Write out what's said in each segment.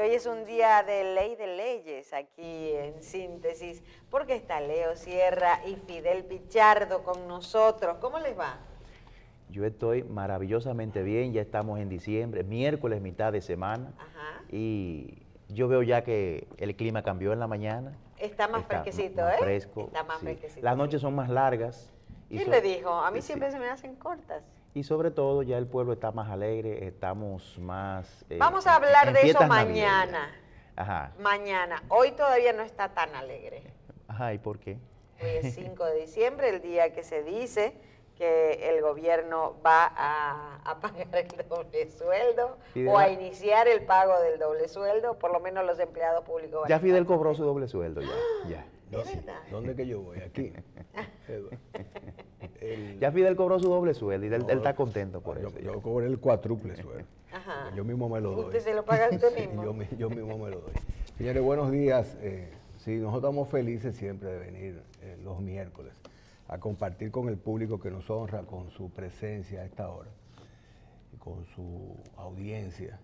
hoy es un día de ley de leyes aquí en Síntesis, porque está Leo Sierra y Fidel Pichardo con nosotros. ¿Cómo les va? Yo estoy maravillosamente bien, ya estamos en diciembre, miércoles, mitad de semana. Ajá. Y yo veo ya que el clima cambió en la mañana. Está más fresquecito, más ¿eh? fresco. Está más Sí. fresquecito. Las noches son más largas. ¿Quién le dijo? A mí Sí. siempre se me hacen cortas. Y sobre todo ya el pueblo está más alegre, estamos más... Vamos a hablar en de eso fiestas mañana. navideñas. Ajá. Mañana. Hoy todavía no está tan alegre. Ajá, ¿y por qué? Hoy es 5 de diciembre, el día que se dice que el gobierno va a pagar el doble sueldo o a iniciar el pago del doble sueldo, por lo menos los empleados públicos. Ya Fidel cobró su doble sueldo, ya. ¿De verdad? ¿Dónde que yo voy? Aquí. Ya Fidel cobró su doble sueldo y él está contento por eso. Yo cobré el cuádruple sueldo. Ajá. Yo mismo me lo doy. ¿Usted se lo paga usted mismo? Yo mismo me lo doy. Señores, buenos días. Sí, nosotros estamos felices siempre de venir los miércoles a compartir con el público que nos honra con su presencia a esta hora y con su audiencia.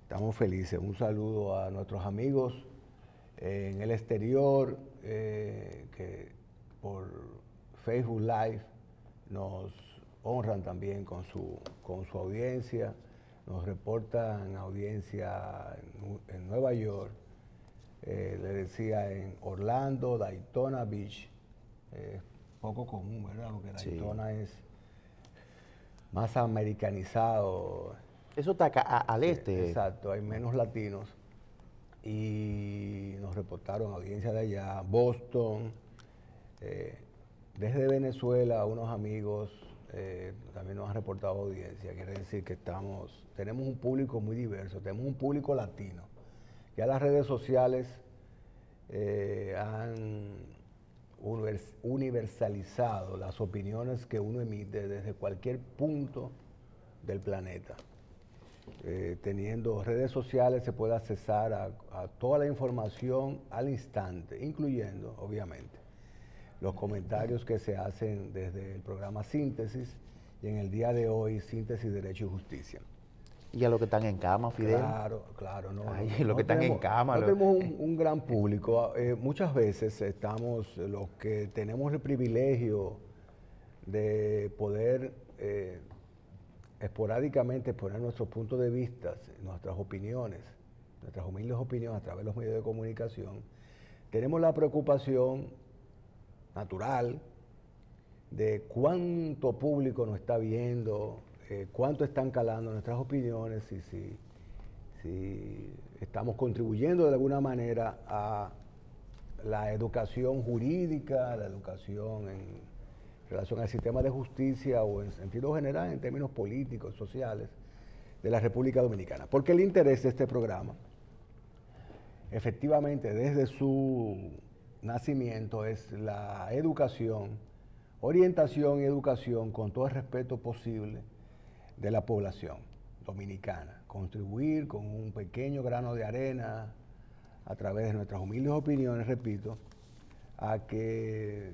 Estamos felices. Un saludo a nuestros amigos en el exterior que por Facebook Live nos honran también con su audiencia. Nos reportan audiencia en Nueva York, le decía en Orlando, Daytona Beach. Poco común, ¿verdad? Porque Daytona es más americanizado. Eso está acá, al este. Exacto, hay menos latinos. Y nos reportaron audiencia de allá, Boston, desde Venezuela, unos amigos también nos han reportado audiencia. Quiere decir que tenemos un público muy diverso, tenemos un público latino. Ya las redes sociales han universalizado las opiniones que uno emite desde cualquier punto del planeta. Teniendo redes sociales se puede accesar a toda la información al instante, incluyendo, obviamente, los comentarios que se hacen desde el programa Síntesis y en el día de hoy, Síntesis, Derecho y Justicia. Y a los que están en cama, Fidel. Claro. Los que están en cama. Tenemos un gran público. Muchas veces estamos los que tenemos el privilegio de poder esporádicamente exponer nuestros puntos de vista, nuestras opiniones, nuestras humildes opiniones a través de los medios de comunicación. Tenemos la preocupación natural de cuánto público nos está viendo, cuánto están calando nuestras opiniones y si estamos contribuyendo de alguna manera a la educación jurídica, la educación en relación al sistema de justicia o en sentido general, en términos políticos, sociales, de la República Dominicana. Porque el interés de este programa, efectivamente, desde su nacimiento, es la educación, orientación y educación con todo el respeto posible de la población dominicana. Contribuir con un pequeño grano de arena a través de nuestras humildes opiniones, repito, a que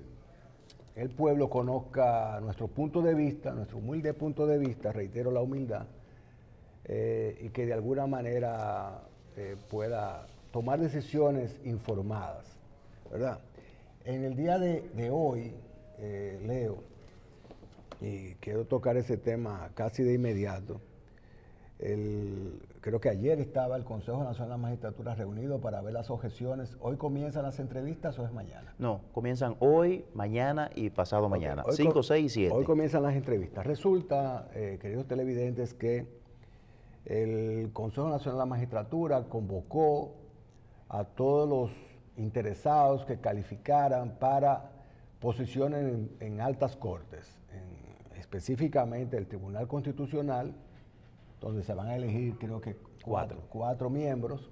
el pueblo conozca nuestro punto de vista, nuestro humilde punto de vista, reitero la humildad, y que de alguna manera pueda tomar decisiones informadas, ¿verdad? En el día de hoy, Leo, y quiero tocar ese tema casi de inmediato. Creo que ayer estaba el Consejo Nacional de la Magistratura reunido para ver las objeciones. ¿Hoy comienzan las entrevistas o es mañana? No, comienzan hoy, mañana y pasado mañana, 5, 6 y 7. Hoy comienzan las entrevistas. Resulta, queridos televidentes, que el Consejo Nacional de la Magistratura convocó a todos los interesados que calificaran para posiciones en altas cortes, específicamente el Tribunal Constitucional, donde se van a elegir creo que cuatro miembros,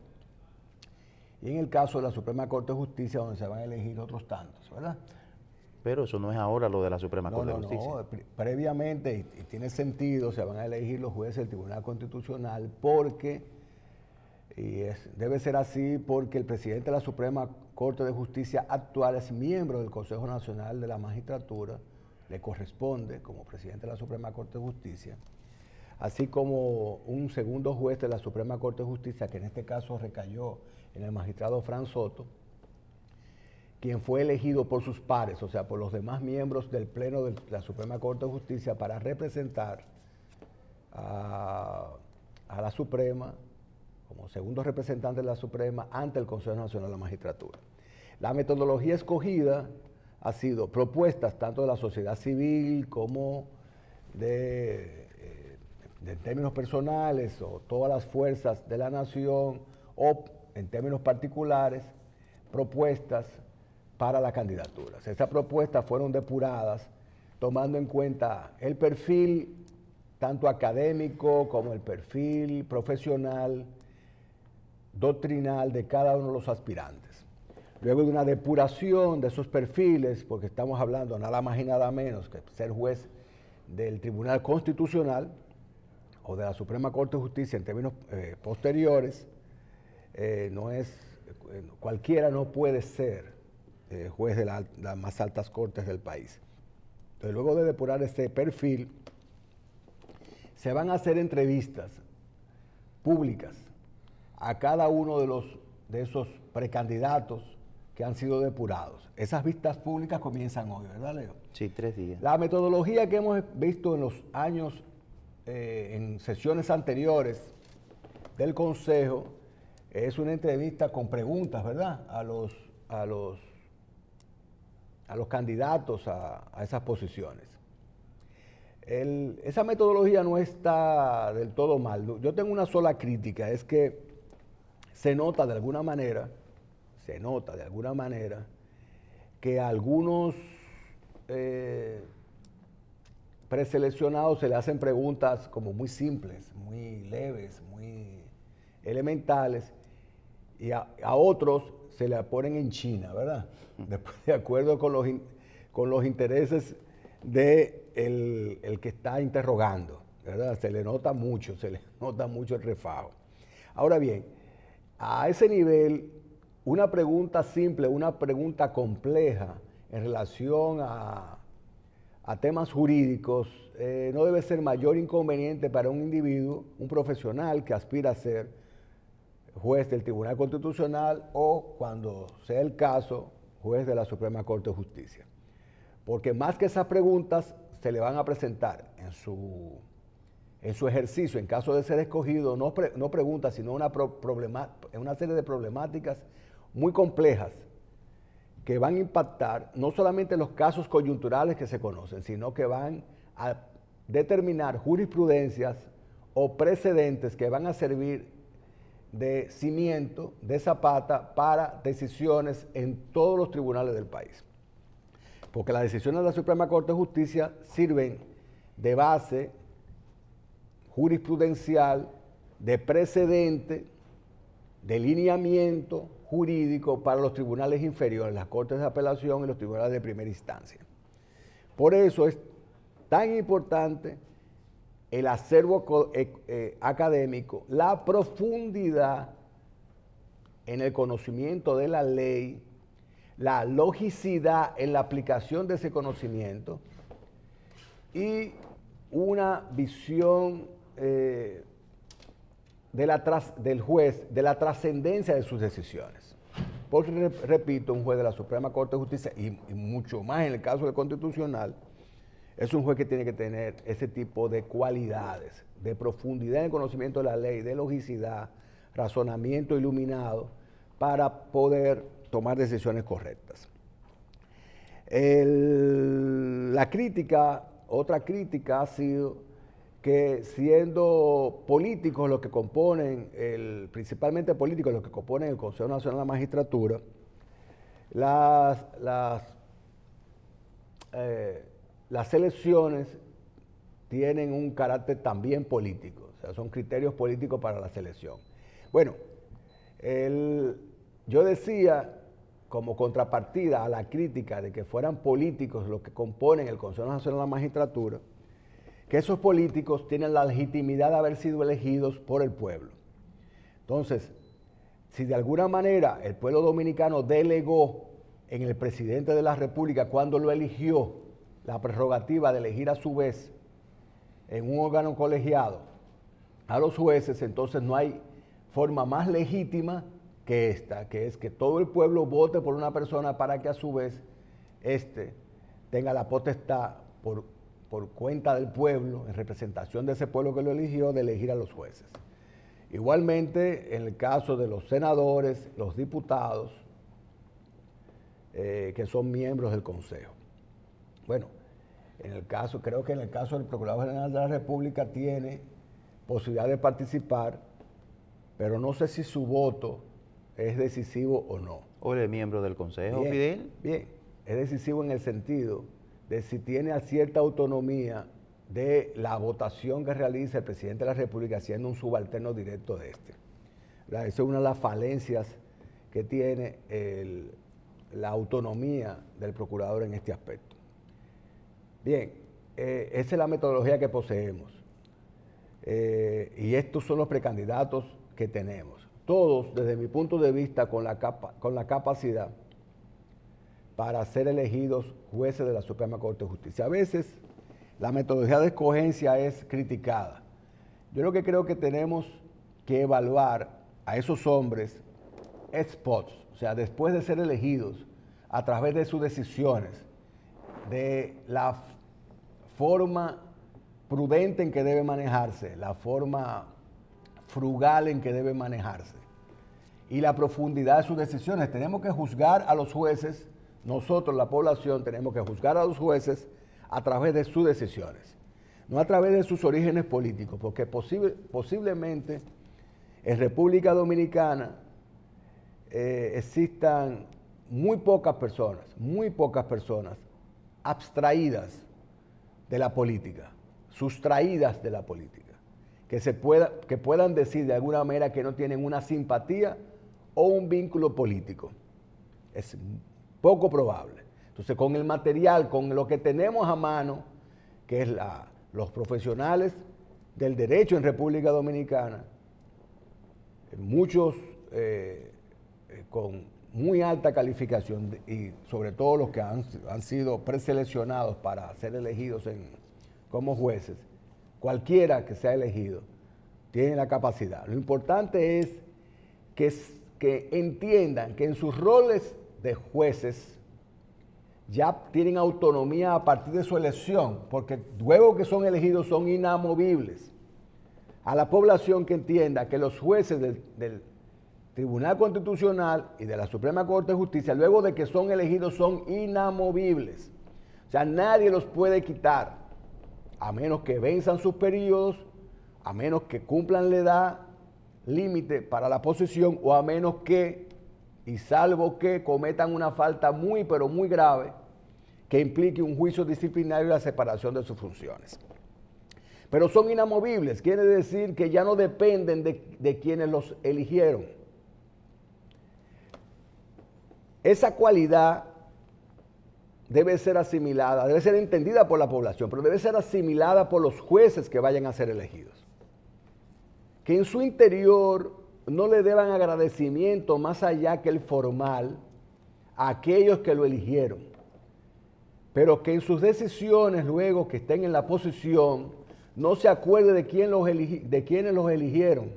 y en el caso de la Suprema Corte de Justicia, donde se van a elegir otros tantos, ¿verdad? Pero eso no es ahora lo de la Suprema Corte de Justicia. No, previamente, y tiene sentido, se van a elegir los jueces del Tribunal Constitucional porque, debe ser así porque el presidente de la Suprema Corte de Justicia actual es miembro del Consejo Nacional de la Magistratura, le corresponde como presidente de la Suprema Corte de Justicia así como un segundo juez de la Suprema Corte de Justicia, que en este caso recayó en el magistrado Fran Soto, quien fue elegido por sus pares, o sea, por los demás miembros del Pleno de la Suprema Corte de Justicia para representar a la Suprema, como segundo representante de la Suprema ante el Consejo Nacional de la Magistratura. La metodología escogida ha sido propuestas tanto de la sociedad civil como de términos personales o todas las fuerzas de la nación o en términos particulares, propuestas para las candidaturas. Estas propuestas fueron depuradas tomando en cuenta el perfil tanto académico como el perfil profesional, doctrinal de cada uno de los aspirantes. Luego de una depuración de esos perfiles, porque estamos hablando nada más y nada menos que ser juez del Tribunal Constitucional o de la Suprema Corte de Justicia en términos posteriores, cualquiera no puede ser juez de las más altas cortes del país. Entonces, luego de depurar ese perfil, se van a hacer entrevistas públicas a cada uno de esos precandidatos que han sido depurados. Esas vistas públicas comienzan hoy, ¿verdad, Leo? Sí, 3 días. La metodología que hemos visto en los años, en sesiones anteriores del Consejo, es una entrevista con preguntas, ¿verdad?, a los candidatos a esas posiciones. Esa metodología no está del todo mal. Yo tengo una sola crítica, es que se nota de alguna manera que a algunos preseleccionados se le hacen preguntas como muy simples, muy leves, muy elementales, y a otros se le ponen en China, ¿verdad? De acuerdo con los intereses de el que está interrogando, ¿verdad? Se le nota mucho el refajo. Ahora bien, a ese nivel, una pregunta simple, una pregunta compleja en relación a temas jurídicos, no debe ser mayor inconveniente para un individuo, un profesional que aspira a ser juez del Tribunal Constitucional o, cuando sea el caso, juez de la Suprema Corte de Justicia. Porque más que esas preguntas se le van a presentar en su ejercicio, en caso de ser escogido, no preguntas, sino una serie de problemáticas muy complejas que van a impactar no solamente los casos coyunturales que se conocen, sino que van a determinar jurisprudencias o precedentes que van a servir de cimiento, de zapata, para decisiones en todos los tribunales del país. Porque las decisiones de la Suprema Corte de Justicia sirven de base jurisprudencial, de precedente, de lineamiento jurídico para los tribunales inferiores, las Cortes de Apelación y los tribunales de primera instancia. Por eso es tan importante el acervo académico, la profundidad en el conocimiento de la ley, la logicidad en la aplicación de ese conocimiento y una visión del juez, de la trascendencia de sus decisiones. Porque, repito, un juez de la Suprema Corte de Justicia, y mucho más en el caso del Constitucional, es un juez que tiene que tener ese tipo de cualidades, de profundidad en el conocimiento de la ley, de logicidad, razonamiento iluminado, para poder tomar decisiones correctas. Otra crítica ha sido que, siendo políticos los que componen, principalmente políticos los que componen el Consejo Nacional de la Magistratura, las elecciones tienen un carácter también político, o sea, son criterios políticos para la selección. Bueno, yo decía, como contrapartida a la crítica de que fueran políticos los que componen el Consejo Nacional de la Magistratura, que esos políticos tienen la legitimidad de haber sido elegidos por el pueblo. Entonces, si de alguna manera el pueblo dominicano delegó en el presidente de la República, cuando lo eligió, la prerrogativa de elegir a su vez en un órgano colegiado a los jueces, entonces no hay forma más legítima que esta, que es que todo el pueblo vote por una persona para que a su vez tenga la potestad por cuenta del pueblo, en representación de ese pueblo que lo eligió, de elegir a los jueces. Igualmente, en el caso de los senadores, los diputados, que son miembros del Consejo. Bueno, creo que en el caso del Procurador General de la República tiene posibilidad de participar, pero no sé si su voto es decisivo o no. ¿O el miembro del Consejo, Bien, Fidel? Bien, es decisivo en el sentido de si tiene cierta autonomía de la votación que realiza el presidente de la República siendo un subalterno directo de este. Esa es una de las falencias que tiene la autonomía del procurador en este aspecto. Bien, esa es la metodología que poseemos y estos son los precandidatos que tenemos. Todos, desde mi punto de vista, con la capacidad para ser elegidos jueces de la Suprema Corte de Justicia. A veces la metodología de escogencia es criticada. Yo lo que creo que tenemos que evaluar a esos hombres ex post, o sea, después de ser elegidos, a través de sus decisiones, de la forma prudente en que debe manejarse, la forma frugal en que debe manejarse y la profundidad de sus decisiones. Tenemos que juzgar a los jueces, nosotros, la población, tenemos que juzgar a los jueces a través de sus decisiones, no a través de sus orígenes políticos, porque posiblemente en República Dominicana existan muy pocas personas abstraídas de la política, sustraídas de la política, que puedan decir de alguna manera que no tienen una simpatía o un vínculo político. Es poco probable. Entonces, con el material, con lo que tenemos a mano, que es los profesionales del derecho en República Dominicana, muchos con muy alta calificación y sobre todo los que han sido preseleccionados para ser elegidos como jueces, cualquiera que sea elegido, tiene la capacidad. Lo importante es que entiendan que en sus roles de jueces ya tienen autonomía a partir de su elección, porque luego que son elegidos son inamovibles. A la población que entienda que los jueces del Tribunal Constitucional y de la Suprema Corte de Justicia, luego de que son elegidos, son inamovibles. O sea, nadie los puede quitar, a menos que venzan sus periodos, a menos que cumplan la edad límite para la posición, o a menos que, y salvo que cometan una falta muy, pero muy grave, que implique un juicio disciplinario y la separación de sus funciones. Pero son inamovibles, quiere decir que ya no dependen de quienes los eligieron. Esa cualidad debe ser asimilada, debe ser entendida por la población, pero debe ser asimilada por los jueces que vayan a ser elegidos. Que en su interior no le deban agradecimiento más allá que el formal a aquellos que lo eligieron, pero que en sus decisiones, luego que estén en la posición, no se acuerde de quienes los eligieron,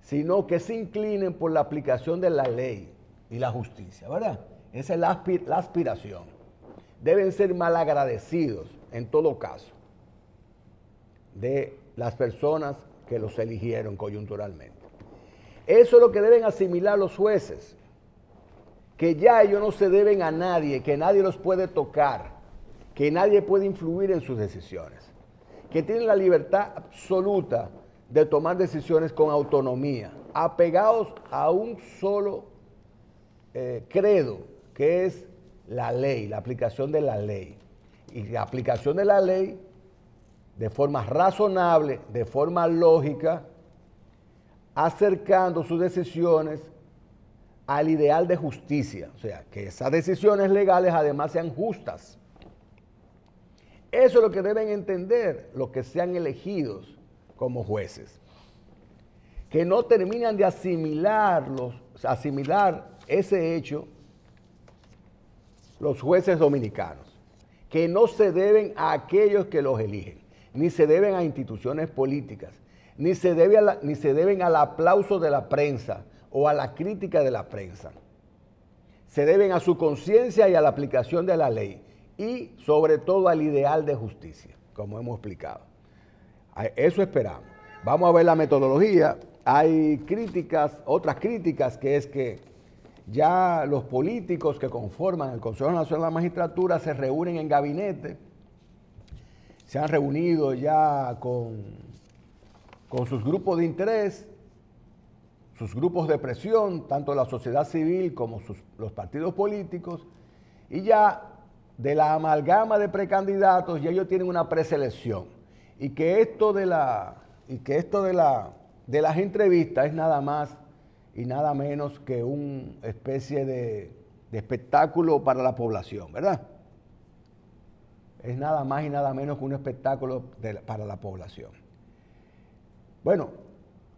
sino que se inclinen por la aplicación de la ley y la justicia, ¿verdad? Esa es la aspiración. Deben ser malagradecidos, en todo caso, de las personas que los eligieron coyunturalmente. Eso es lo que deben asimilar los jueces, que ya ellos no se deben a nadie, que nadie los puede tocar, que nadie puede influir en sus decisiones, que tienen la libertad absoluta de tomar decisiones con autonomía, apegados a un solo credo, que es la ley, la aplicación de la ley. Y la aplicación de la ley de forma razonable, de forma lógica, acercando sus decisiones al ideal de justicia. O sea, que esas decisiones legales además sean justas. Eso es lo que deben entender los que sean elegidos como jueces. Que no terminan de asimilar ese hecho los jueces dominicanos. Que no se deben a aquellos que los eligen, ni se deben a instituciones políticas, ni se deben al aplauso de la prensa o a la crítica de la prensa. Se deben a su conciencia y a la aplicación de la ley y sobre todo al ideal de justicia, como hemos explicado. Eso esperamos. Vamos a ver la metodología. Hay críticas, otras críticas, que es que ya los políticos que conforman el Consejo Nacional de la Magistratura se reúnen en gabinete, se han reunido ya con sus grupos de interés, sus grupos de presión, tanto la sociedad civil como los partidos políticos, y ya de la amalgama de precandidatos ya ellos tienen una preselección, y que esto de las entrevistas es nada más y nada menos que una especie de espectáculo para la población, ¿verdad? Es nada más y nada menos que un espectáculo para la población. Bueno,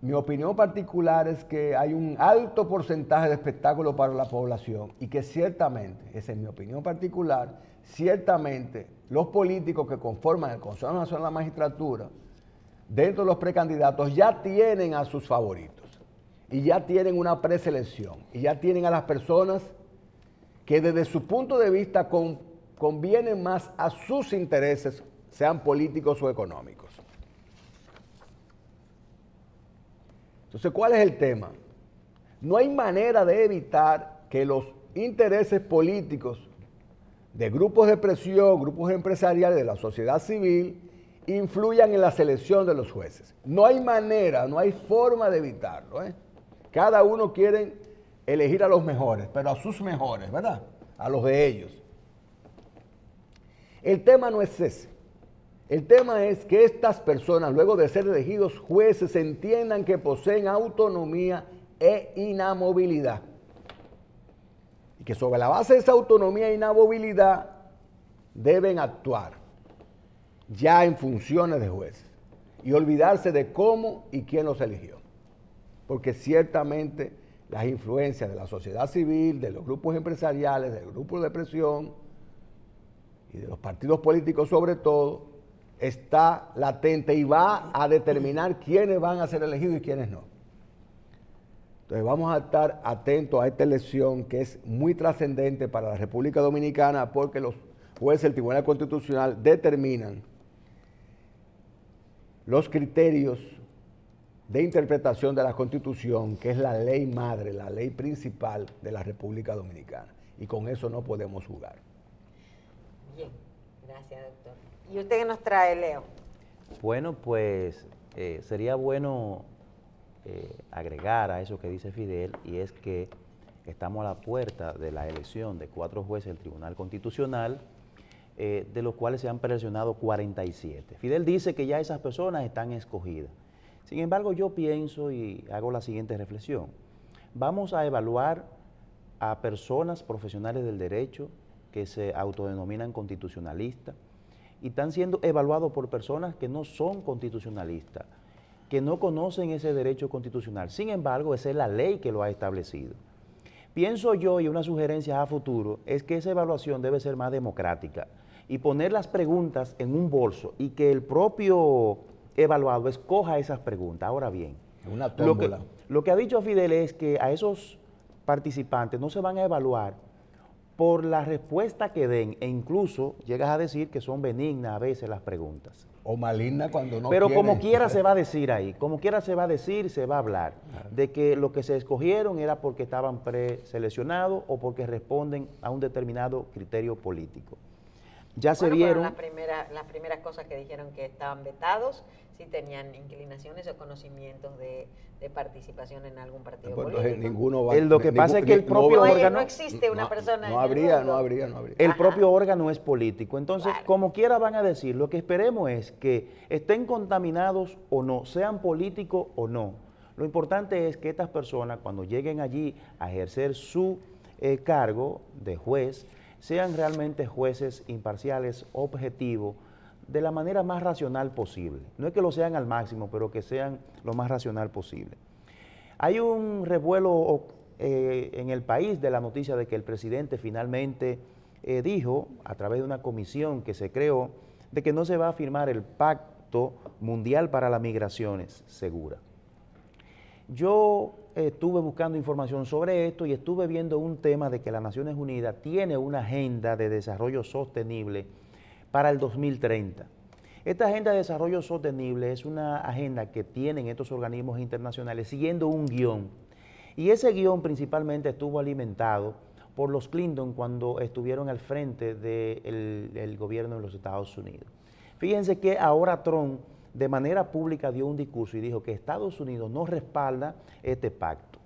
mi opinión particular es que hay un alto porcentaje de espectáculo para la población y que ciertamente, esa es mi opinión particular, ciertamente los políticos que conforman el Consejo Nacional de la Magistratura, dentro de los precandidatos, ya tienen a sus favoritos y ya tienen una preselección y ya tienen a las personas que desde su punto de vista convienen más a sus intereses, sean políticos o económicos. Entonces, ¿cuál es el tema? No hay manera de evitar que los intereses políticos de grupos de presión, grupos empresariales, de la sociedad civil, influyan en la selección de los jueces. No hay manera, no hay forma de evitarlo, ¿eh? Cada uno quiere elegir a los mejores, pero a sus mejores, ¿verdad? A los de ellos. El tema no es ese. El tema es que estas personas, luego de ser elegidos jueces, entiendan que poseen autonomía e inamovilidad. Y que sobre la base de esa autonomía e inamovilidad deben actuar ya en funciones de jueces y olvidarse de cómo y quién los eligió. Porque ciertamente las influencias de la sociedad civil, de los grupos empresariales, del grupo de presión y de los partidos políticos sobre todo, está latente y va a determinar quiénes van a ser elegidos y quiénes no. Entonces vamos a estar atentos a esta elección que es muy trascendente para la República Dominicana porque los jueces del Tribunal Constitucional determinan los criterios de interpretación de la Constitución, que es la ley madre, la ley principal de la República Dominicana. Y con eso no podemos jugar. Bien, gracias, doctor. ¿Y usted qué nos trae, Leo? Bueno, pues sería bueno agregar a eso que dice Fidel, y es que estamos a la puerta de la elección de 4 jueces del Tribunal Constitucional, de los cuales se han preseleccionado 47. Fidel dice que ya esas personas están escogidas. Sin embargo, yo pienso y hago la siguiente reflexión. Vamos a evaluar a personas profesionales del derecho que se autodenominan constitucionalistas y están siendo evaluados por personas que no son constitucionalistas, que no conocen ese derecho constitucional. Sin embargo, esa es la ley que lo ha establecido. Pienso yo, y una sugerencia a futuro, es que esa evaluación debe ser más democrática y poner las preguntas en un bolso y que el propio evaluado escoja esas preguntas. Ahora bien, una tómbola. Lo que ha dicho Fidel es que a esos participantes no se van a evaluar por la respuesta que den, e incluso llegas a decir que son benignas a veces las preguntas. O malignas cuando no Pero quieren. como quiera se va a decir ahí, como quiera se va a decir, se va a hablar de que lo que se escogieron era porque estaban preseleccionados o porque responden a un determinado criterio político. Ya se vieron las primeras cosas que dijeron que estaban vetados, si tenían inclinaciones o conocimientos de participación en algún partido político. Ninguno va, lo que pasa es que el propio órgano... No existe una persona no habría. El propio órgano es político. Entonces, claro, como quiera van a decir, lo que esperemos es que estén contaminados o no, sean políticos o no. Lo importante es que estas personas, cuando lleguen allí a ejercer su cargo de juez, sean realmente jueces imparciales, objetivos, de la manera más racional posible. No es que lo sean al máximo, pero que sean lo más racional posible. Hay un revuelo en el país de la noticia de que el presidente finalmente dijo, a través de una comisión que se creó, de que no se va a firmar el pacto pacto mundial para las migraciones segura. Yo estuve buscando información sobre esto y estuve viendo un tema de que las Naciones Unidas tiene una agenda de desarrollo sostenible para el 2030. Esta agenda de desarrollo sostenible es una agenda que tienen estos organismos internacionales siguiendo un guión. Y ese guión principalmente estuvo alimentado por los Clinton cuando estuvieron al frente del gobierno de los Estados Unidos. Fíjense que ahora Trump de manera pública dio un discurso y dijo que Estados Unidos no respalda este pacto.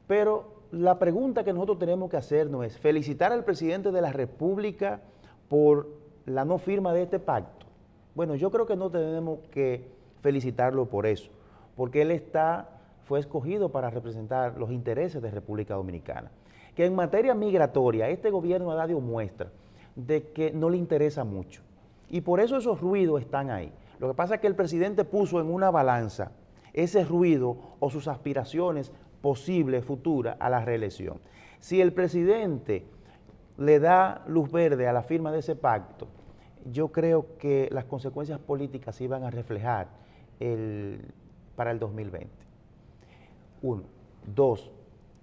Pero la pregunta que nosotros tenemos que hacernos es felicitar al presidente de la República por la no firma de este pacto. Bueno, yo creo que no tenemos que felicitarlo por eso, porque él fue escogido para representar los intereses de República Dominicana. Que en materia migratoria este gobierno ha dado muestra de que no le interesa mucho. Y por eso esos ruidos están ahí. Lo que pasa es que el presidente puso en una balanza ese ruido o sus aspiraciones posibles, futuras, a la reelección. Si el presidente le da luz verde a la firma de ese pacto, yo creo que las consecuencias políticas se iban a reflejar para el 2020. 1. 2.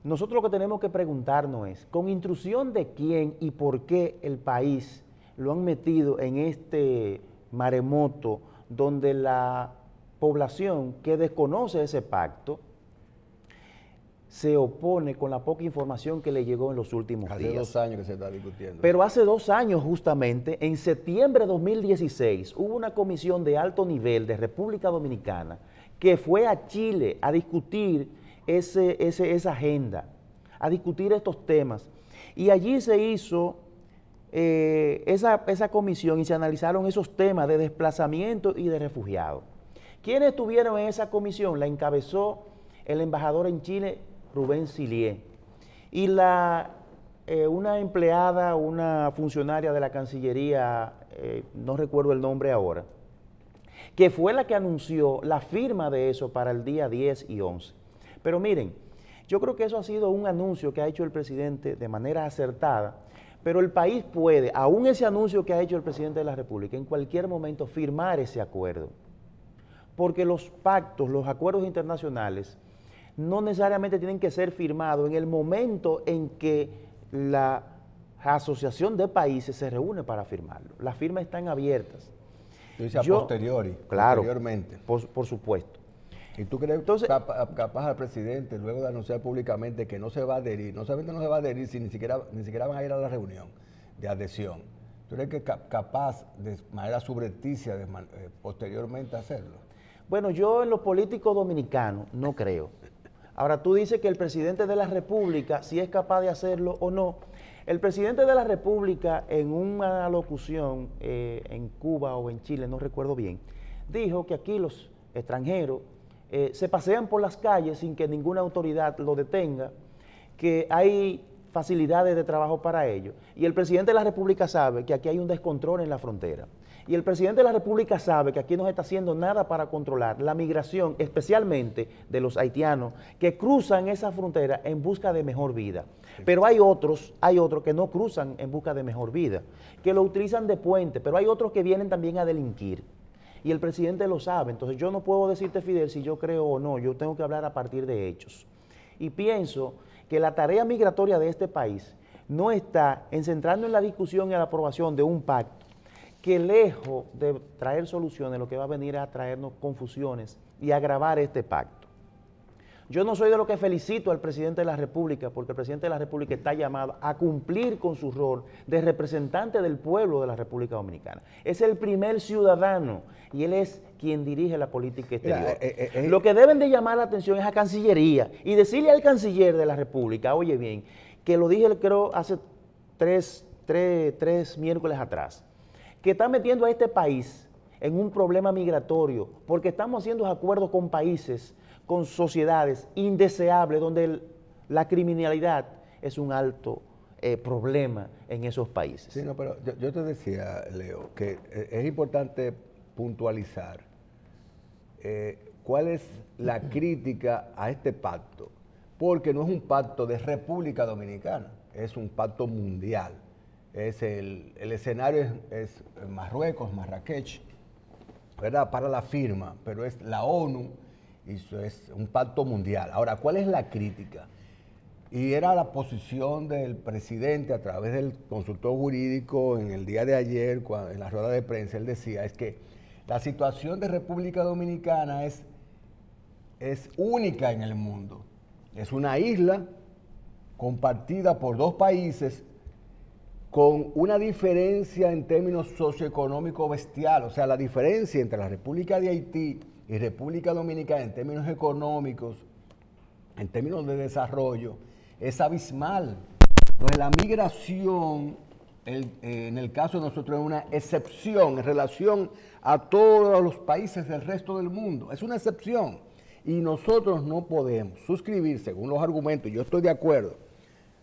Nosotros lo que tenemos que preguntarnos es, ¿con instrucción de quién y por qué el país lo han metido en este maremoto donde la población que desconoce ese pacto se opone con la poca información que le llegó en los últimos días? Hace 2 años que se está discutiendo. Pero hace 2 años justamente, en septiembre de 2016, hubo una comisión de alto nivel de República Dominicana que fue a Chile a discutir esa agenda, a discutir estos temas. Y allí se hizo esa comisión y se analizaron esos temas de desplazamiento y de refugiados. ¿Quiénes estuvieron en esa comisión? La encabezó el embajador en Chile, Rubén Silié, y una empleada, una funcionaria de la Cancillería, no recuerdo el nombre ahora, que fue la que anunció la firma de eso para el día 10 y 11. Pero miren, yo creo que eso ha sido un anuncio que ha hecho el presidente de manera acertada, pero el país puede, aún ese anuncio que ha hecho el presidente de la República, en cualquier momento firmar ese acuerdo. Porque los pactos, los acuerdos internacionales, no necesariamente tienen que ser firmados en el momento en que la asociación de países se reúne para firmarlo. Las firmas están abiertas. Tú dices a posteriori, claro, posteriormente. Por supuesto. ¿Y tú crees entonces capaz al presidente, luego de anunciar públicamente que no se va a adherir, no solamente no se va a adherir, sino ni siquiera van a ir a la reunión de adhesión? ¿Tú crees que capaz de manera subrepticia posteriormente hacerlo? Bueno, yo en los políticos dominicanos no creo. Ahora, tú dices que el presidente de la República, si es capaz de hacerlo o no. El presidente de la República, en una locución en Cuba o en Chile, no recuerdo bien, dijo que aquí los extranjeros se pasean por las calles sin que ninguna autoridad lo detenga, que hay facilidades de trabajo para ellos. Y el presidente de la República sabe que aquí hay un descontrol en la frontera. Y el presidente de la República sabe que aquí no se está haciendo nada para controlar la migración, especialmente de los haitianos, que cruzan esa frontera en busca de mejor vida. Pero hay otros que no cruzan en busca de mejor vida, que lo utilizan de puente, pero hay otros que vienen también a delinquir. Y el presidente lo sabe. Entonces yo no puedo decirte, Fidel, si yo creo o no, yo tengo que hablar a partir de hechos. Y pienso que la tarea migratoria de este país no está en centrarnos en la discusión y la aprobación de un pacto que, lejos de traer soluciones, lo que va a venir a traernos confusiones y agravar este pacto. Yo no soy de los que felicito al presidente de la República, porque el presidente de la República está llamado a cumplir con su rol de representante del pueblo de la República Dominicana. Es el primer ciudadano y él es quien dirige la política exterior. Lo que deben de llamar la atención es a Cancillería y decirle al canciller de la República, oye bien, que lo dije creo hace tres miércoles atrás, que está metiendo a este país en un problema migratorio, porque estamos haciendo acuerdos con países, con sociedades indeseables, donde la criminalidad es un alto problema en esos países. Sí, no, pero yo te decía, Leo, que es importante puntualizar cuál es la crítica a este pacto, porque no es un pacto de República Dominicana, es un pacto mundial. El escenario es Marruecos, Marrakech, ¿verdad?, para la firma, pero es la ONU y eso es un pacto mundial. Ahora, ¿cuál es la crítica? Y era la posición del presidente a través del consultor jurídico en el día de ayer, en la rueda de prensa, él decía, es que la situación de República Dominicana es única en el mundo. Es una isla compartida por dos países con una diferencia en términos socioeconómicos bestial. O sea, la diferencia entre la República de Haití y República Dominicana en términos económicos, en términos de desarrollo, es abismal. Entonces la migración, en el caso de nosotros, es una excepción en relación a todos los países del resto del mundo. Es una excepción. Y nosotros no podemos suscribir, según los argumentos, yo estoy de acuerdo,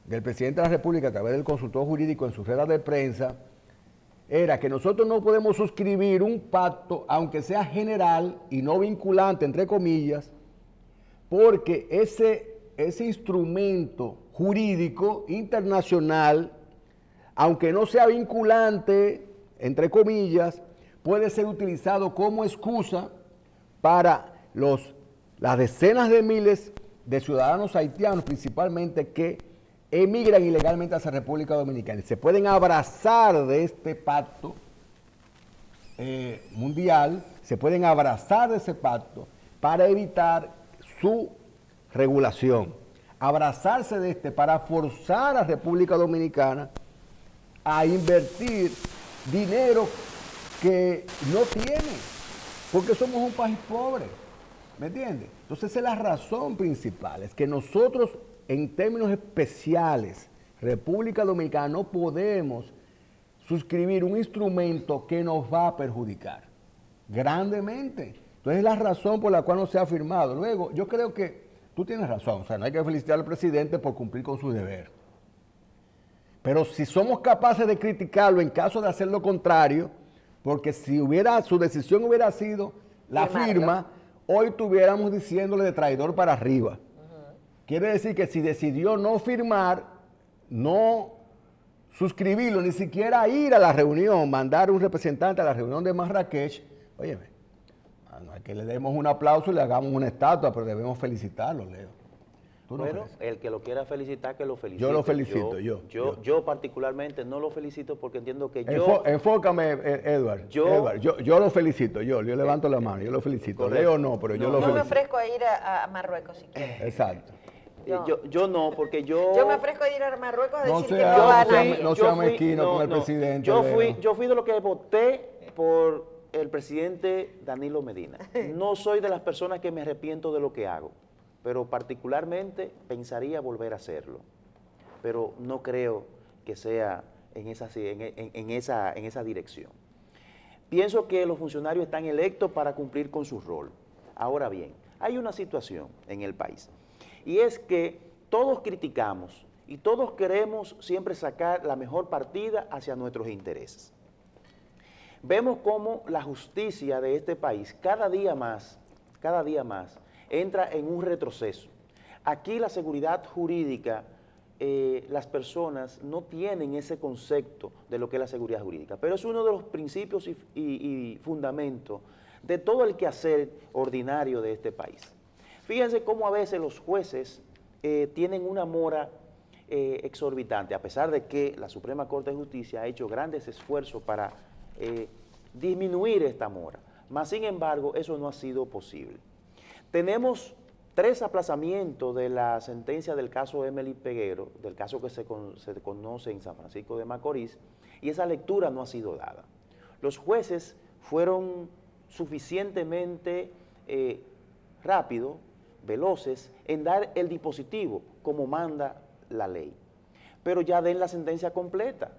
del presidente de la República a través del consultor jurídico en su rueda de prensa, era que nosotros no podemos suscribir un pacto, aunque sea general y no vinculante, entre comillas, porque ese instrumento jurídico internacional, aunque no sea vinculante, entre comillas, puede ser utilizado como excusa para las decenas de miles de ciudadanos haitianos, principalmente, que emigran ilegalmente hacia República Dominicana y se pueden abrazar de este pacto mundial, se pueden abrazar de ese pacto para evitar su regulación, abrazarse de este para forzar a República Dominicana a invertir dinero que no tiene, porque somos un país pobre, ¿me entiendes? Entonces esa es la razón principal, es que nosotros, en términos especiales, República Dominicana, no podemos suscribir un instrumento que nos va a perjudicar grandemente. Entonces es la razón por la cual no se ha firmado. Luego, yo creo que tú tienes razón, o sea, no hay que felicitar al presidente por cumplir con su deber. Pero si somos capaces de criticarlo en caso de hacer lo contrario, porque si su decisión hubiera sido la firma, hoy estuviéramos diciéndole de traidor para arriba. Quiere decir que si decidió no firmar, no suscribirlo, ni siquiera ir a la reunión, mandar un representante a la reunión de Marrakech, óyeme, no es que le demos un aplauso y le hagamos una estatua, pero debemos felicitarlo, Leo. Bueno, el que lo quiera felicitar, que lo felicite. Yo lo felicito, yo particularmente no lo felicito porque entiendo que Enfócame, Edward. Yo lo felicito, yo levanto la mano, yo lo felicito. Correcto. Leo no, pero yo lo felicito. Yo me ofrezco a ir a Marruecos si quieres. Exacto. Yo no, porque yo me ofrezco a ir a Marruecos a decir que sea, no va a nadie. no sea mezquino con el presidente. Yo fui de los que voté por el presidente Danilo Medina. No soy de las personas que me arrepiento de lo que hago, pero particularmente pensaría volver a hacerlo. Pero no creo que sea en esa dirección. Pienso que los funcionarios están electos para cumplir con su rol. Ahora bien, hay una situación en el país, y es que todos criticamos y todos queremos siempre sacar la mejor partida hacia nuestros intereses. Vemos cómo la justicia de este país cada día más entra en un retroceso. Aquí la seguridad jurídica, las personas no tienen ese concepto de lo que es la seguridad jurídica, pero es uno de los principios y fundamentos de todo el quehacer ordinario de este país. Fíjense cómo a veces los jueces tienen una mora exorbitante, a pesar de que la Suprema Corte de Justicia ha hecho grandes esfuerzos para disminuir esta mora. Mas, sin embargo, eso no ha sido posible. Tenemos 3 aplazamientos de la sentencia del caso Emily Peguero, del caso que se conoce en San Francisco de Macorís, y esa lectura no ha sido dada. Los jueces fueron suficientemente rápidos, veloces, en dar el dispositivo como manda la ley. Pero ya den la sentencia completa,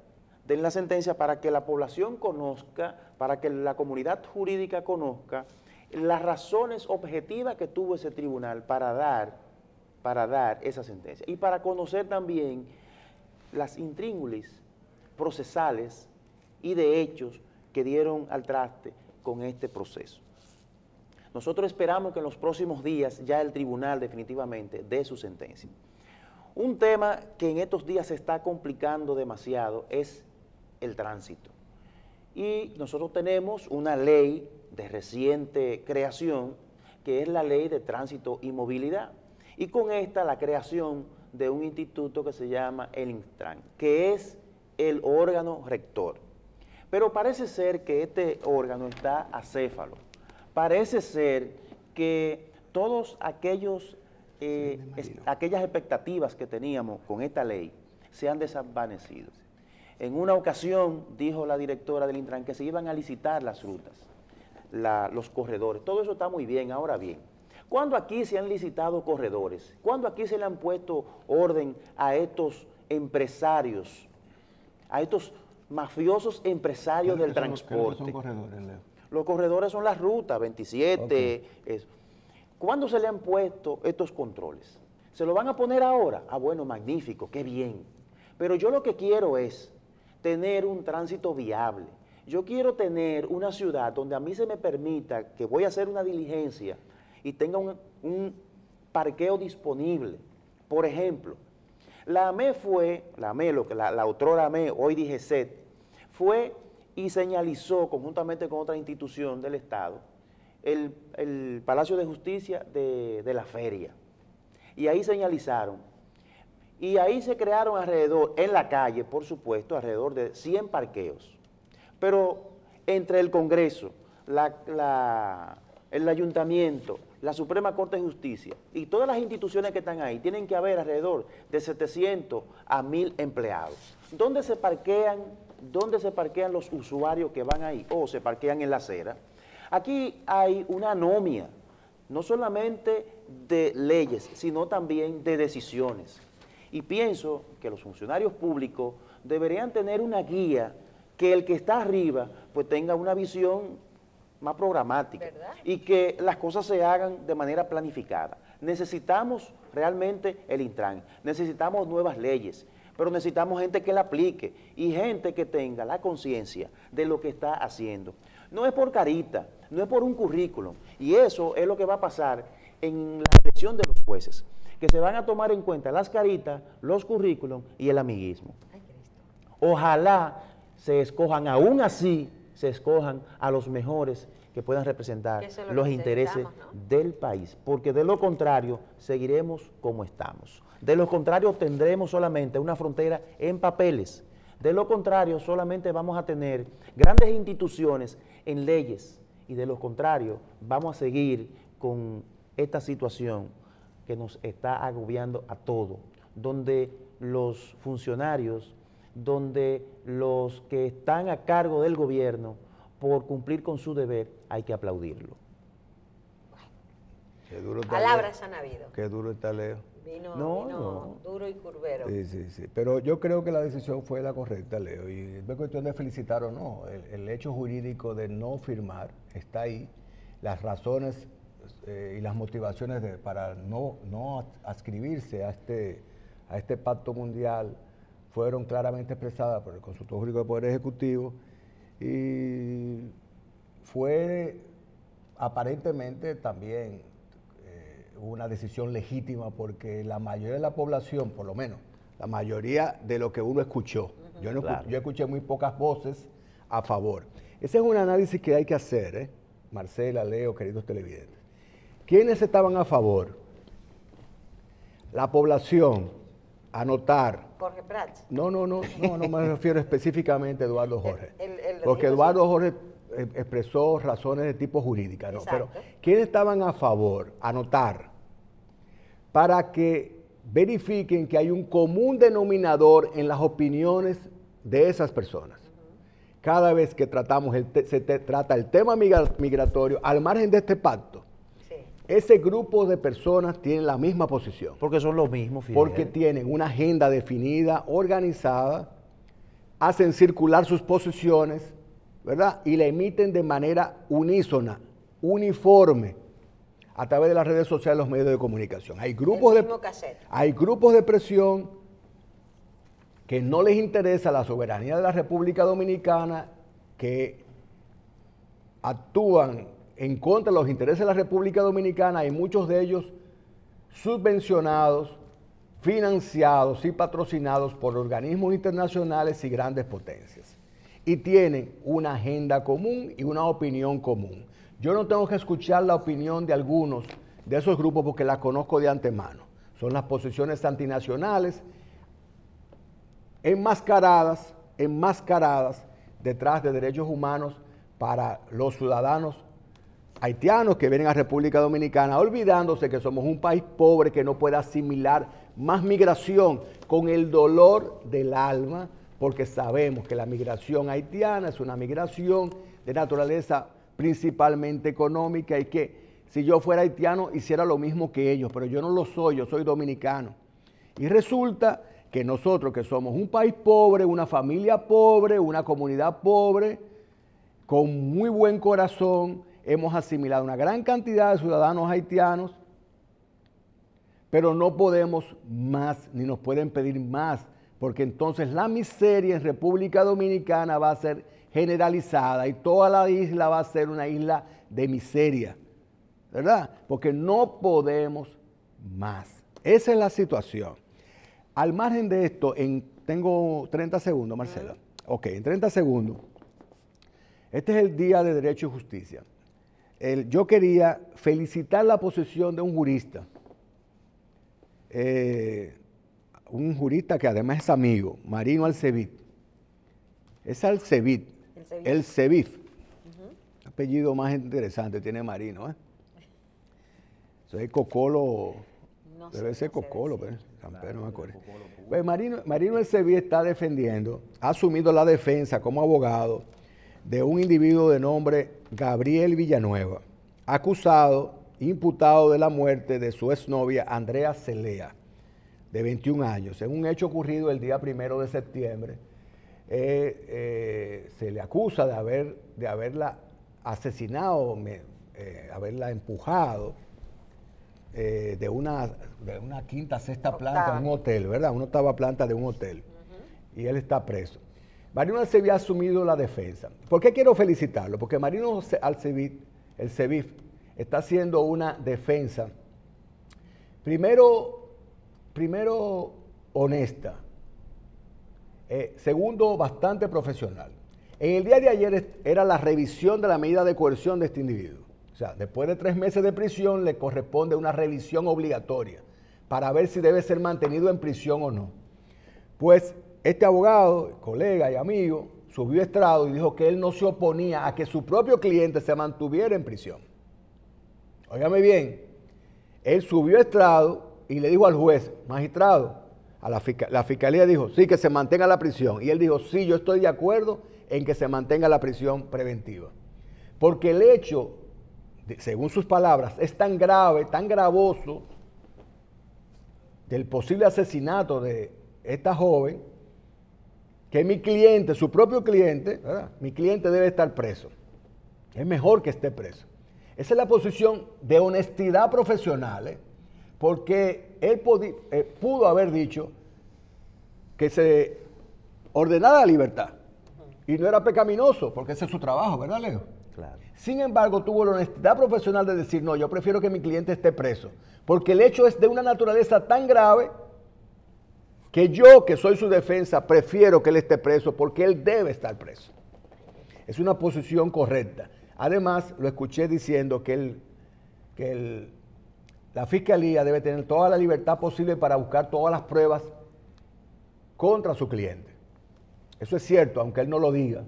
den la sentencia para que la población conozca, para que la comunidad jurídica conozca las razones objetivas que tuvo ese tribunal para dar esa sentencia y para conocer también las intríngulis procesales y de hechos que dieron al traste con este proceso. Nosotros esperamos que en los próximos días ya el tribunal definitivamente dé su sentencia. Un tema que en estos días se está complicando demasiado es el tránsito. Y nosotros tenemos una ley de reciente creación, que es la Ley de Tránsito y Movilidad. Y con esta la creación de un instituto que se llama el Intran, que es el órgano rector. Pero parece ser que este órgano está acéfalo. Parece ser que todos aquellas expectativas que teníamos con esta ley se han desvanecido. En una ocasión dijo la directora del Intran que se iban a licitar las rutas, los corredores. Todo eso está muy bien. Ahora bien, ¿cuándo aquí se han licitado corredores? ¿Cuándo aquí se le han puesto orden a estos empresarios, a estos mafiosos empresarios del transporte? ¿Qué son corredores, Leo? Los corredores son las rutas 27. Okay. Eso. ¿Cuándo se le han puesto estos controles? ¿Se lo van a poner ahora? Ah, bueno, magnífico, qué bien. Pero yo lo que quiero es tener un tránsito viable. Yo quiero tener una ciudad donde a mí se me permita que voy a hacer una diligencia y tenga un parqueo disponible. Por ejemplo, la AME fue, la otrora AME, hoy DGCET, fue y señalizó conjuntamente con otra institución del Estado el Palacio de Justicia de la Feria. Y ahí señalizaron. Y ahí se crearon alrededor, en la calle, por supuesto, alrededor de 100 parqueos. Pero entre el Congreso, el Ayuntamiento, la Suprema Corte de Justicia y todas las instituciones que están ahí, tienen que haber alrededor de 700 a 1000 empleados. ¿Dónde se parquean los usuarios que van ahí? O se parquean en la acera. Aquí hay una anomia, no solamente de leyes, sino también de decisiones. Y pienso que los funcionarios públicos deberían tener una guía que el que está arriba pues tenga una visión más programática, ¿verdad? Y que las cosas se hagan de manera planificada. Necesitamos realmente el Intran, necesitamos nuevas leyes, pero necesitamos gente que la aplique y gente que tenga la conciencia de lo que está haciendo. No es por carita, no es por un currículum, y eso es lo que va a pasar en la elección de los jueces, que se van a tomar en cuenta las caritas, los currículums y el amiguismo. Ojalá se escojan, aún así, se escojan a los mejores que puedan representar los intereses, ¿no?, del país, porque de lo contrario seguiremos como estamos. De lo contrario tendremos solamente una frontera en papeles. De lo contrario solamente vamos a tener grandes instituciones en leyes, y de lo contrario vamos a seguir con esta situación que nos está agobiando a todos, donde los funcionarios, donde los que están a cargo del gobierno, por cumplir con su deber, hay que aplaudirlo. Qué duro está Palabras Leo. han habido. Qué duro está Leo. Vino duro y curvero. Sí. Pero yo creo que la decisión fue la correcta, Leo. Y no es cuestión de felicitar o no. El hecho jurídico de no firmar está ahí. Las razones y las motivaciones para no adscribirse a este pacto mundial fueron claramente expresadas por el Consultor Jurídico del Poder Ejecutivo, y fue aparentemente también una decisión legítima, porque la mayoría de la población, por lo menos la mayoría de lo que uno escuchó, yo escuché muy pocas voces a favor. Ese es un análisis que hay que hacer, Marcela, Leo, queridos televidentes. ¿Quiénes estaban a favor? La población, anotar. Jorge Prats. No me refiero específicamente a Eduardo Jorge. Porque Eduardo Jorge expresó razones de tipo jurídica, ¿no? Pero ¿quiénes estaban a favor? Anotar. Para que verifiquen que hay un común denominador en las opiniones de esas personas. Cada vez que se trata el tema migratorio, al margen de este pacto, ese grupo de personas tienen la misma posición. Porque son los mismos, Fidel. Porque tienen una agenda definida, organizada, hacen circular sus posiciones, ¿verdad? Y la emiten de manera unísona, uniforme, a través de las redes sociales y los medios de comunicación. Hay grupos de presión que no les interesa la soberanía de la República Dominicana, que actúan en contra de los intereses de la República Dominicana, y muchos de ellos subvencionados, financiados y patrocinados por organismos internacionales y grandes potencias. y tienen una agenda común y una opinión común. Yo no tengo que escuchar la opinión de algunos de esos grupos porque la conozco de antemano. Son las posiciones antinacionales enmascaradas detrás de derechos humanos para los ciudadanos haitianos que vienen a República Dominicana, olvidándose que somos un país pobre que no puede asimilar más migración, con el dolor del alma, porque sabemos que la migración haitiana es una migración de naturaleza principalmente económica y que si yo fuera haitiano hiciera lo mismo que ellos, pero yo no lo soy, yo soy dominicano. Y resulta que nosotros que somos un país pobre, una familia pobre, una comunidad pobre, con muy buen corazón, hemos asimilado una gran cantidad de ciudadanos haitianos, pero no podemos más, ni nos pueden pedir más, porque entonces la miseria en República Dominicana va a ser generalizada y toda la isla va a ser una isla de miseria, ¿verdad? Porque no podemos más. Esa es la situación. Al margen de esto, tengo 30 segundos, Marcela. Ok, en 30 segundos. Este es el Día de Derecho y Justicia. Yo quería felicitar la posición de un jurista que además es amigo, Marino Alcevit. Es Alcevit, el Cevif. Apellido más interesante tiene Marino, ¿eh? Eso es Cocolo, no sé, debe ser Cocolo, pero Campero, no me acuerdo. Pues Marino Alcevit está defendiendo, ha asumido la defensa como abogado de un individuo de nombre Gabriel Villanueva, imputado de la muerte de su exnovia Andrea Celea, de 21 años, en un hecho ocurrido el día 1 de septiembre. Se le acusa de haberla asesinado, haberla empujado de una quinta, sexta planta de un hotel, ¿verdad? Una octava planta de un hotel. Y él está preso. Marino Alcevit ha asumido la defensa. ¿Por qué quiero felicitarlo? Porque Marino Alcevit, el Cevif, está haciendo una defensa, primero honesta, segundo bastante profesional. En el día de ayer era la revisión de la medida de coerción de este individuo. O sea, después de 3 meses de prisión le corresponde una revisión obligatoria para ver si debe ser mantenido en prisión o no. Pues este abogado, colega y amigo, subió a estrado y dijo que él no se oponía a que su propio cliente se mantuviera en prisión. Óigame bien, él subió a estrado y le dijo al juez, magistrado, la fiscalía dijo, sí, que se mantenga la prisión. Y él dijo, sí, yo estoy de acuerdo en que se mantenga la prisión preventiva. Porque el hecho, según sus palabras, es tan grave, tan gravoso, del posible asesinato de esta joven, que mi cliente, su propio cliente, ¿verdad? Mi cliente debe estar preso. Es mejor que esté preso. Esa es la posición de honestidad profesional, porque él pudo haber dicho que se ordenara la libertad y no era pecaminoso, porque ese es su trabajo, ¿verdad, Leo? Claro. Sin embargo, tuvo la honestidad profesional de decir, no, yo prefiero que mi cliente esté preso, porque el hecho es de una naturaleza tan grave que yo, que soy su defensa, prefiero que él esté preso porque él debe estar preso. Es una posición correcta. Además, lo escuché diciendo que la fiscalía debe tener toda la libertad posible para buscar todas las pruebas contra su cliente. Eso es cierto, aunque él no lo diga.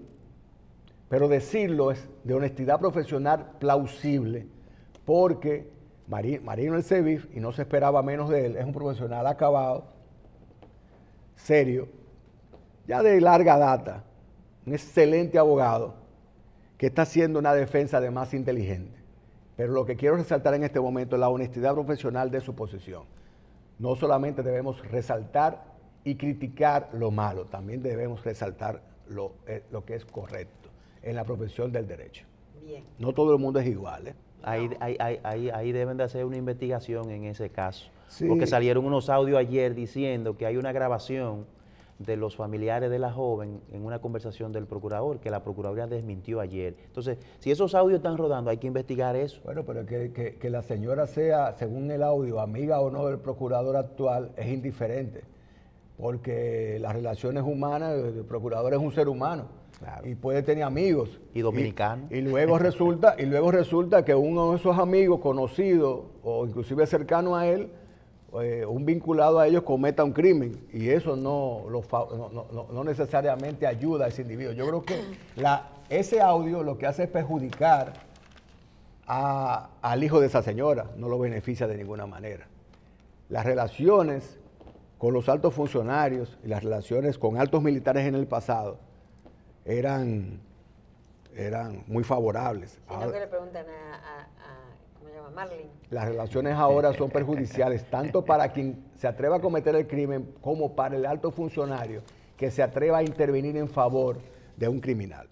Pero decirlo es de honestidad profesional plausible, porque Marino el Cevif, y no se esperaba menos de él, es un profesional acabado, serio, ya de larga data, un excelente abogado que está haciendo una defensa además inteligente. Pero lo que quiero resaltar en este momento es la honestidad profesional de su posición. No solamente debemos resaltar y criticar lo malo, también debemos resaltar lo que es correcto en la profesión del derecho. Bien. No todo el mundo es igual, ¿eh? Ahí deben de hacer una investigación en ese caso. Sí. Porque salieron unos audios ayer diciendo que hay una grabación de los familiares de la joven en una conversación del procurador, que la Procuraduría desmintió ayer. Entonces, si esos audios están rodando, hay que investigar eso. Bueno, pero que la señora sea, según el audio, amiga o no del procurador actual, es indiferente. Porque las relaciones humanas, el procurador es un ser humano. Claro. Y puede tener amigos. Y dominicanos. Y luego resulta que uno de esos amigos, conocidos o inclusive cercano a él, un vinculado a ellos cometa un crimen. Y eso no necesariamente ayuda a ese individuo. Yo creo que ese audio lo que hace es perjudicar al hijo de esa señora, no lo beneficia de ninguna manera. Las relaciones con los altos funcionarios y las relaciones con altos militares en el pasado eran muy favorables. Sino que le preguntan ¿cómo se llama? Marlin. Las relaciones ahora son perjudiciales tanto para quien se atreva a cometer el crimen como para el alto funcionario que se atreva a intervenir en favor de un criminal.